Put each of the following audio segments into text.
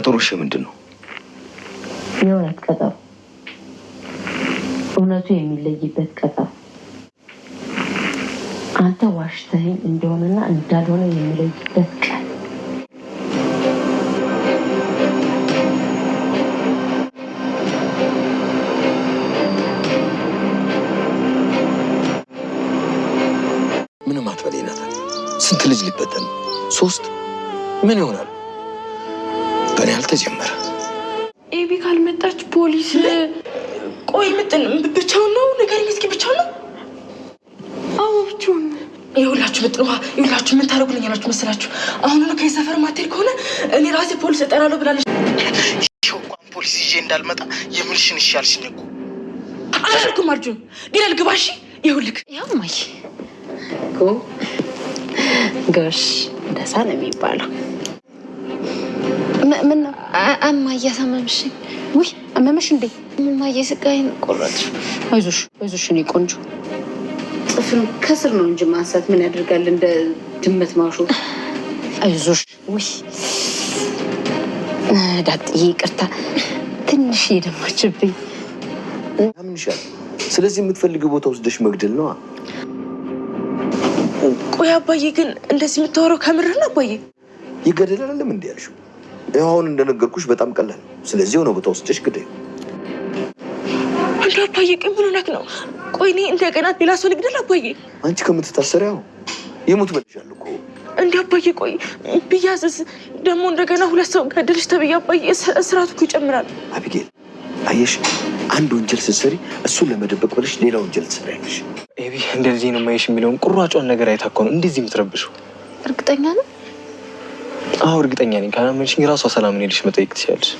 ቀጠሮሽ ምንድነው? የእውነት ቀጠሮ እውነቱ የሚለይበት ቀጠሮ አንተ ዋሽተኸኝ እንደሆነና እንዳልሆነ የሚለይበት ቀን ምንም አትበለኝና ስንት ልጅ ሊበተን 3 ምን ይሆናል? ገና ያልተጀመረ ኤቢ ካልመጣች ፖሊስ ቆይ ምጥን ብቻውን ነው ንገሪኝ እስኪ ብቻውን ነው? አዎ ብቻውን ነው። ይኸውላችሁ ምጥን ይኸውላችሁ ምን ታደርጉልኛላችሁ መሰላችሁ? አሁን ነው ከሰፈር ማትሄድ ከሆነ እኔ ራሴ ፖሊስ እጠራለሁ ብላለች። ይኸው እንኳን ፖሊስ ይዤ እንዳልመጣ የምልሽን እሺ አልሽኝ እኮ። አላልኩም አርጁን ዲላል ግባሽ ይኸውልህ ያው ማይ ጎሽ እንደዛ ነው የሚባለው። ምን ነው እማዬ ታመምሽኝ? ውይ አመመሽ እንዴ? እማዬ ስቃይን ቆረጥሽ። አይዞሽ እኔ ቆንጆ ጥፍሩን ከስር ነው እንጂ ማንሳት ምን ያደርጋል? እንደ ድመት ማሾ። አይዞሽ። ውይ ዳጥዬ ይቅርታ ትንሽ የደማችብኝ። አምንሻል። ስለዚህ የምትፈልጊው ቦታ ወስደሽ መግደል ነው። ቆይ አባዬ ግን እንደዚህ የምታወራው ከምርህ ነው አባዬ? ይገደል አይደለም እንዴ ያልሽው? አሁን እንደነገርኩሽ በጣም ቀላል። ስለዚህ ሆነ ቦታ ወስደሽ ግደል። አንተ አባዬ ግን ምን ሆነህ ነው? ቆይ እኔ እንደገና ሌላ ሰው ልግደል አባዬ? አንቺ ከምትታሰሪያው ይሙት በልሻል እኮ። እንዴ አባዬ ቆይ ቢያዝስ ደግሞ እንደገና 2 ሰው ገደልሽ ተብዬ አባዬ እስራቱ እኮ ይጨምራል። አቢጌል አየሽ፣ አንድ ወንጀል ስትሰሪ እሱን ለመደበቅ ብለሽ ሌላ ወንጀል ትሰሪያለሽ። ኤቢ እንደዚህ ነው ማየሽ የሚለውን ቁራጯን ነገር አይታኮ ነው እንደዚህ የምትረብሽው። እርግጠኛ ነው? አዎ እርግጠኛ ነኝ። ካላመንሽኝ ራሷ ሰላምን ሄድሽ መጠየቅ ትችያለሽ።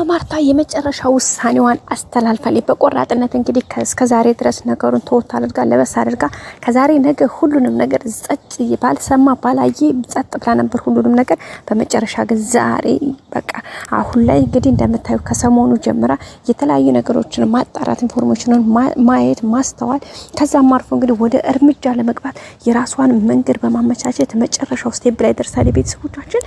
ማርታ የመጨረሻ ውሳኔዋን አስተላልፋለች። በቆራጥነት እንግዲህ እስከዛሬ ድረስ ነገሩን ተወት አድርጋ ለበስ አድርጋ ከዛሬ ነገ ሁሉንም ነገር ጸጥ ባልሰማ ባላየ ጸጥ ብላ ነበር ሁሉንም ነገር። በመጨረሻ ግን ዛሬ በቃ አሁን ላይ እንግዲህ እንደምታዩ ከሰሞኑ ጀምራ የተለያዩ ነገሮችን ማጣራት ኢንፎርሜሽኑን ማየት ማስተዋል ከዛም አልፎ እንግዲህ ወደ እርምጃ ለመግባት የራሷን መንገድ በማመቻቸት መጨረሻው ስቴፕ ላይ ደርሳለች ቤተሰቦቻችን።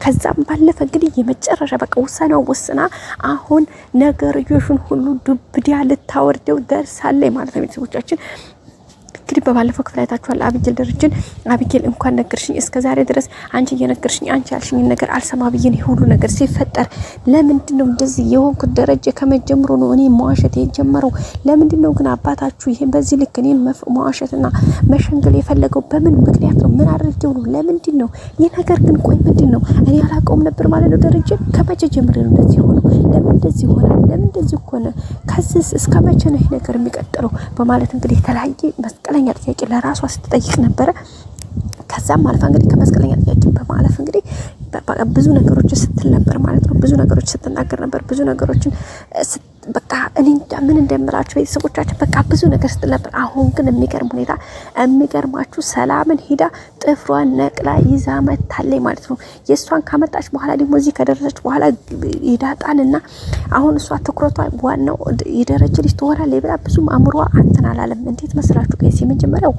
ከዛም ባለፈ እንግዲህ የመጨረሻ በቃ ውሳኔው ወስና አሁን ነገርዮሹን ሁሉ ዱብዲያ ልታወርደው ደርሳለች ማለት ነው ቤተሰቦቻችን። እንግዲህ በባለፈው ክፍል አይታችኋል አቢጌል ደረጀን አቢጌል እንኳን ነገርሽኝ እስከዛሬ ድረስ አንቺ እየነገርሽኝ አንቺ ያልሽኝ ነገር አልሰማ ብዬ ነው ሁሉ ነገር ሲፈጠር ለምንድነው እንደዚህ የሆንኩት? ደረጀ ከመጀመሩ ነው እኔ መዋሸት የጀመረው። ለምንድነው ግን አባታችሁ ይሄን በዚህ ልክ እኔን መዋሸትና መሸንገል የፈለገው በምን ምክንያት ነው? ምን አድርጌው ነው? ለምንድነው ይሄ ነገር ግን ቆይ ምንድነው? እኔ አላውቀውም ነበር ማለት ነው። ደረጀ ከመቼ ጀምሮ ነው እንደዚህ ሆኖ? ለምን እንደዚህ ሆነ? ለምን እንደዚህ ሆነ? ከዚህ እስከ መቼ ነው ይሄ ነገር የሚቀጥለው? በማለት እንግዲህ ተለያየ መስቀለኛ ጥያቄ ለራሷ ስትጠይቅ ነበር። ከዛም አልፋ እንግዲህ ከመስቀለኛ ጥያቄ በማለፍ እንግዲህ ብዙ ነገሮች ስትል ነበር ማለት ነው። ብዙ ነገሮች ስትናገር ነበር። ብዙ ነገሮችን በቃ እኔ ምን እንደምላችሁ ቤተሰቦቻችን በቃ ብዙ ነገር ስትል ነበር። አሁን ግን የሚገርማችሁ ሰላምን ሄዳ ጥፍሯን ነቅላ ይዛ መታለች ማለት ነው። የእሷን ካመጣች በኋላ ደግሞ እዚህ ከደረሰች በኋላ ይዳጣንና አሁን እሷ ትኩረቷ ዋናው የደረጀ ልጅ ትሆናለች ብላ ብዙም አእምሯ አንተን አላለም። እንዴት መስራችሁ ጋይስ? የመጀመሪያው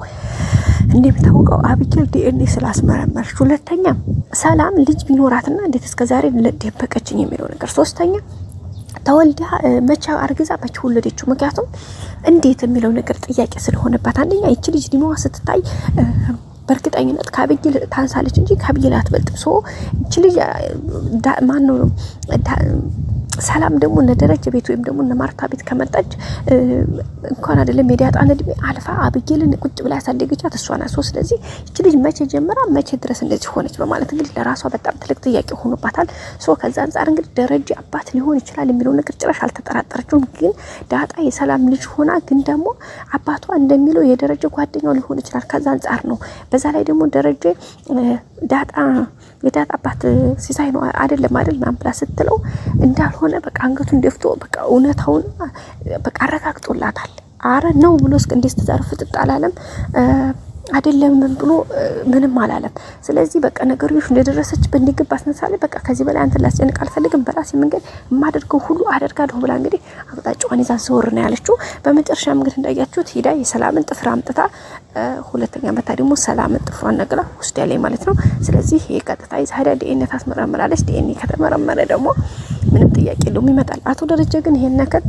እንደምታውቀው አቢጌል ዲኤንኤ ስላስመረመረች፣ ሁለተኛ ሰላም ልጅ ቢኖራትና እንዴት እስከዛሬ ደበቀችኝ የሚለው ነገር፣ ሶስተኛ ተወልዳ መቻ አርግዛ መቻ ወለደችው ምክንያቱም እንዴት የሚለው ነገር ጥያቄ ስለሆነባት፣ አንደኛ እቺ ልጅ ዲሞዋ ስትታይ በእርግጠኝነት ከአቢጌል ታንሳለች እንጂ ከአቢጌል አትበልጥም። ሶ እቺ ልጅ ማን ነው ሰላም ደግሞ እነ ደረጀ ቤት ወይም ደግሞ እነ ማርታ ቤት ከመጣች እንኳን አይደለም የዳጣን እድሜ አልፋ አቢጌልን ቁጭ ብላ ያሳደገቻት እሷ ናት። ስለዚህ እቺ ልጅ መቼ ጀምራ መቼ ድረስ እንደዚህ ሆነች በማለት እንግዲህ ለራሷ በጣም ትልቅ ጥያቄ ሆኖባታል። ከዛ አንፃር እንግዲህ ደረጀ አባት ሊሆን ይችላል የሚለው ነገር ጭራሽ አልተጠራጠረችውም። ግን ዳጣ የሰላም ልጅ ሆና ግን ደግሞ አባቷ እንደሚለው የደረጀ ጓደኛው ሊሆን ይችላል። ከዛ አንፃር ነው። በዛ ላይ ደግሞ ደረጀ የዳጣ አባት ሲሳይ ነው አይደለም ማንብላ ስትለው እንዳልሆነ በቃ አንገቱን ደፍቶ በቃ እውነታውን በቃ አረጋግጦላታል። አረ ነው ብሎ እስከ እንደስተዛሩ ፍጥጥ አላለም። አይደለም ምን ብሎ ምንም አላለም። ስለዚህ በቃ ነገርዮሽ እንደደረሰች በእንዲገባት ነሳለ በቃ ከዚህ በላይ አንተ ላስጨንቅ አልፈልግም በራሴ መንገድ የማደርገው ሁሉ አደርጋለሁ ብላ እንግዲህ አቅጣጫዋን ይዛ ዘወር ነው ያለችው። በመጨረሻም እንግዲህ እንዳያችሁት ሄዳ የሰላምን ጥፍር አምጥታ ሁለተኛ መታ ደግሞ ሰላምን ጥፍሯን ነቅላ ውስጥ ያለኝ ማለት ነው። ስለዚህ የቀጥታ ይዛ ሄዳ ዲኤንኤ ታስመረምራለች። ዲኤንኤ ከተመረመረ ደግሞ ምንም ጥያቄ የለውም ይመጣል። አቶ ደረጀ ግን ይሄን ነገር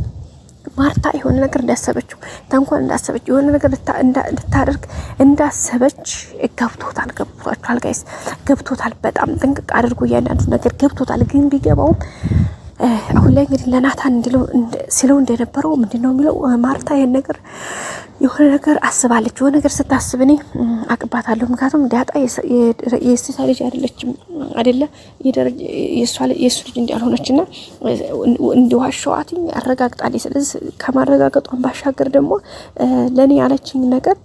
ማርታ የሆነ ነገር እንዳሰበችው ተንኮል እንዳሰበች የሆነ ነገር እንድታደርግ እንዳሰበች ገብቷል ጋይስ ገብቶታል። በጣም ጥንቅቅ አድርጎ እያንዳንዱ ነገር ገብቶታል። ግን ቢገባውም አሁን ላይ እንግዲህ ለናታን ሲለው እንደነበረው ምንድነው የሚለው ማርታ ይሄን ነገር የሆነ ነገር አስባለች። የሆነ ነገር ስታስብ እኔ አቅባታለሁ። ምክንያቱም ዳጣ የእስቴታ ልጅ አይደለችም አይደለ የእሱ ልጅ እንዳልሆነችና እንደዋሸዋትኝ አረጋግጣለች። ስለዚህ ከማረጋገጧን ባሻገር ደግሞ ለኔ ያለችኝ ነገር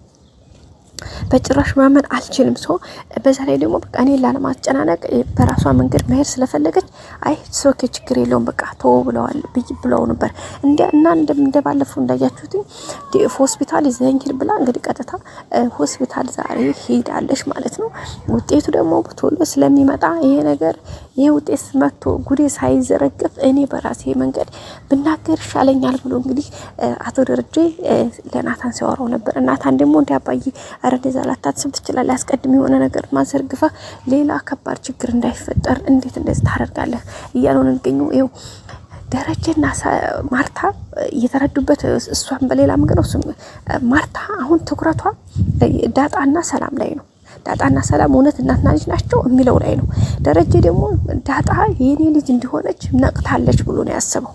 በጭራሽ ማመን አልችልም። ሰው በዛ ላይ ደግሞ በቃ እኔ ላለማስጨናነቅ በራሷ መንገድ መሄድ ስለፈለገች አይ ሶኬ ችግር የለውም በቃ ተው ብለው ነበር እና እንደባለፈው እንዳያችሁት ሆስፒታል ይዘኝ ሂድ ብላ እንግዲህ ቀጥታ ሆስፒታል ዛሬ ሄዳለች ማለት ነው። ውጤቱ ደግሞ ቶሎ ስለሚመጣ ይሄ ውጤት መጥቶ ጉዴ ሳይዘረግፍ እኔ በራሴ መንገድ ብናገር ይሻለኛል ብሎ እንግዲህ አቶ ደረጀ ለናታን ሲያወራው ነበር። ናታን ደግሞ እንዲያባይ አረደዛ ላታስብ ትችላለህ። አስቀድም የሆነ ነገር ማዘርግፋ ሌላ ከባድ ችግር እንዳይፈጠር እንዴት እንደዚህ ታደርጋለህ እያሉ ነው የሚገኙ። ይኸው ደረጀና ማርታ እየተረዱበት እሷን በሌላ መንገድ ነው። ማርታ አሁን ትኩረቷ ዳጣና ሰላም ላይ ነው። ዳጣና ሰላም እውነት እናትና ልጅ ናቸው የሚለው ላይ ነው። ደረጀ ደግሞ ዳጣ የኔ ልጅ እንደሆነች ነቅታለች ብሎ ነው ያሰበው።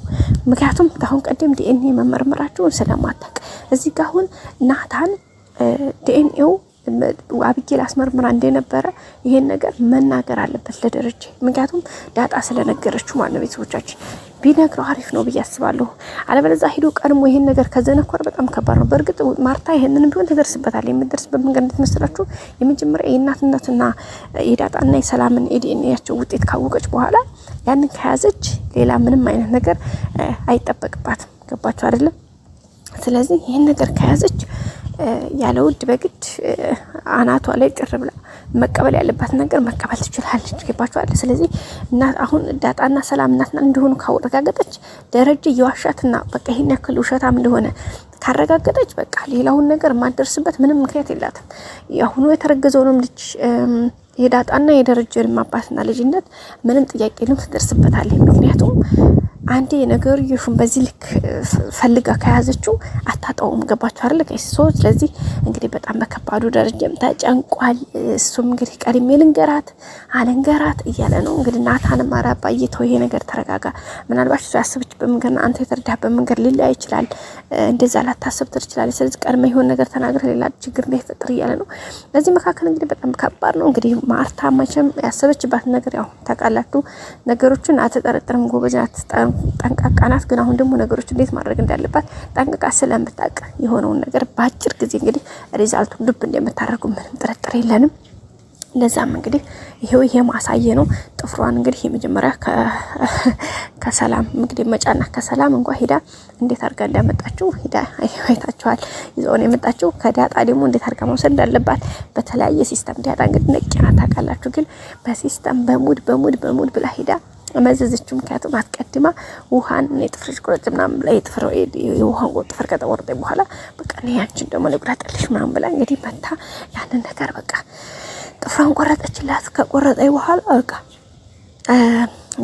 ምክንያቱም አሁን ቀደም ዲኤንኤ መመርመራቸውን ስለማታውቅ እዚህ ጋር አሁን ናታን ዲኤንኤው አብጌል አስመርምራ እንደነበረ ይሄን ነገር መናገር አለበት ለደረጀ። ምክንያቱም ዳጣ ስለነገረችው ማለት ነው። ቤተሰቦቻችን ቢነግረው አሪፍ ነው ብዬ አስባለሁ። አለበለዚያ ሄዶ ቀድሞ ይሄን ነገር ከዘነኮር በጣም ከባድ ነው። በእርግጥ ማርታ ይሄንን ቢሆን ትደርስበታለች። የምትደርስበት መንገድ እንድትመስላችሁ የመጀመሪያ የእናትነትና የዳጣና የሰላምን የዲኤንኤያቸው ውጤት ካወቀች በኋላ ያንን ከያዘች ሌላ ምንም አይነት ነገር አይጠበቅባትም። ገባችሁ አይደለም? ስለዚህ ይሄን ነገር ከያዘች ያለ ውድ በግድ አናቷ ላይ ቅር ብላ መቀበል ያለባት ነገር መቀበል ትችላለች። ገባችኋል? ስለዚህ አሁን ዳጣና ሰላም እናትና እንደሆኑ ካረጋገጠች ደረጀ የዋሻትና በቃ ይሄን ያክል ውሸታም እንደሆነ ካረጋገጠች በቃ ሌላውን ነገር ማደርስበት ምንም ምክንያት የላትም። ያሁኑ የተረገዘውንም ልጅ የዳጣና የደረጀን አባትና ልጅነት ምንም ጥያቄ የለም ትደርስበታለች። ምክንያቱም አንዴ ነገር ይሁን በዚህ ልክ ፈልጋ ከያዘችው አታጣውም። ገባችሁ አይደል? ስለዚህ እንግዲህ በጣም በከባዱ ደረጃም ተጨንቋል። እሱም እንግዲህ ቀድሜ ልንገራት እያለ ነው። እንግዲህ ናታን ማራባ እየተው ይሄ ነገር ተረጋጋ። ምናልባት እሱ ያሰበችበት መንገድ አንተ የተረዳህበት መንገድ ሊለያይ ይችላል። እንደዛ ላታስብ ትችላለች። ስለዚህ ቀድመ ይሆን ነገር ተናግረ ሌላ ችግር እንዳይፈጠር እያለ ነው። በዚህ መካከል እንግዲህ በጣም ከባድ ነው። እንግዲህ ማርታ መቼም ያሰበችባት ነገር ያው ታውቃላችሁ፣ ነገሮችን አትጠረጥርም፣ ጎበዝ ናት፣ ጠንቃቃ ናት። ግን አሁን ደግሞ ነገሮች እንዴት ማድረግ እንዳለባት ጠንቅቃ ስለምታውቅ የሆነውን ነገር በአጭር ጊዜ እንግዲህ ሪዛልቱን ልብ እንደምታደርጉ ምንም ጥርጥር የለንም። ለዛም እንግዲህ ይሄ ማሳየ ነው። ጥፍሯን እንግዲህ የመጀመሪያ ከሰላም እንግዲህ መጫና ከሰላም እንኳን ሄዳ እንዴት አድርጋ እንዳመጣችው ሄዳ አይታችኋል። ይዘውን የመጣችው ከዳጣ ደግሞ እንዴት አድርጋ መውሰድ እንዳለባት በተለያየ ሲስተም ዳጣ እንግዲህ ነቂና ታውቃላችሁ። ግን በሲስተም በሙድ ብላ ሄዳ መዘዘችው። ምክንያቱም አስቀድማ ውሃን የጥፍርሽ ቁረጥ ምናምን ብላ የውሃን ጥፍር ከተቆረጠ በኋላ በቃ እኔ ያንቺን ደግሞ ልቁረጥልሽ ምናምን ብላ እንግዲህ መታ ያንን ነገር በቃ ጥፍሯን ቆረጠችላት። ከቆረጠኝ በኋላ በቃ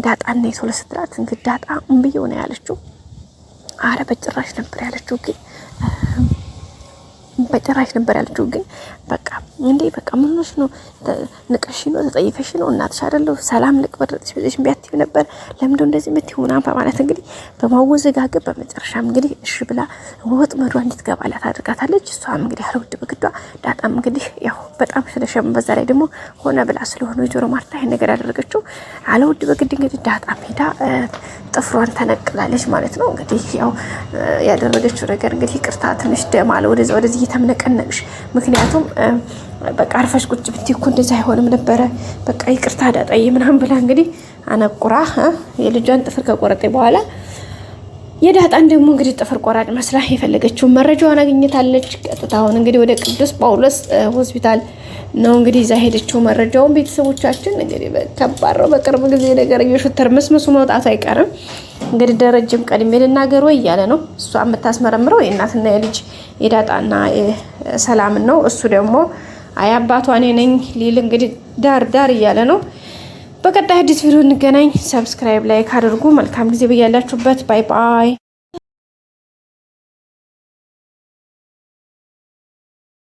ዳጣና የቶሎ ስትላት እንግዲህ ዳጣ እምብዬው ነው ያለችው። አረ በጭራሽ ነበር ያለችው ግን በቃ እንዴ በቃ ምንሽ ነው ንቀሽ ነው ተጠይፈሽ ነው እናትሽ አይደለው ሰላም ልቅበረጥሽ በዚህ ቢያትይ ነበር ለምንድነው እንደዚህ የምትሆና በማለት እንግዲህ በማወዘጋገብ በመጨረሻም እንግዲህ እሺ ብላ ወጥመዷ እንድትገባላት አድርጋታለች። እሷም እንግዲህ አለውድ በግዷ ዳጣም እንግዲህ ያው በጣም ስለሸም በዛ ላይ ደግሞ ሆነ ብላ ስለሆነ ወይዘሮ ማርታ ይሄን ነገር ያደረገችው አለውድ በግድ እንግዲህ ዳጣም ሄዳ ጥፍሯን ተነቅላለች ማለት ነው። እንግዲህ ያው ያደረገችው ነገር እንግዲህ ይቅርታ ትንሽ ደም አለ ወደዚህ እየተመነቀነቅሽ ምክንያቱም በቃ አርፈሽ ቁጭ ብትይ እኮ እንደዛ አይሆንም ነበረ በቃ ይቅርታ ዳጣዬ ምናምን ብላ እንግዲህ አነቁራ የልጇን ጥፍር ከቆረጠ በኋላ የዳጣን ደግሞ እንግዲህ ጥፍር ቆራጭ መስላ የፈለገችውን መረጃዋን አግኝታለች። ቀጥታውን እንግዲህ ወደ ቅዱስ ጳውሎስ ሆስፒታል ነው እንግዲህ እዛ ሄደችው መረጃውን። ቤተሰቦቻችን እንግዲህ ከባድ ነው። በቅርብ ጊዜ ነገር እየሹተር መስመሱ መውጣቱ አይቀርም። እንግዲህ ደረጀም ቀድሜ ልናገር ወይ እያለ ነው። እሷ የምታስመረምረው የእናትና የልጅ የዳጣና ሰላምን ነው። እሱ ደግሞ አይ አባቷ እኔ ነኝ ሊል እንግዲህ ዳር እያለ ነው። በቀጣይ አዲስ ቪዲዮ እንገናኝ። ሰብስክራይብ ላይክ አድርጉ። መልካም ጊዜ በያላችሁበት። ባይ ባይ።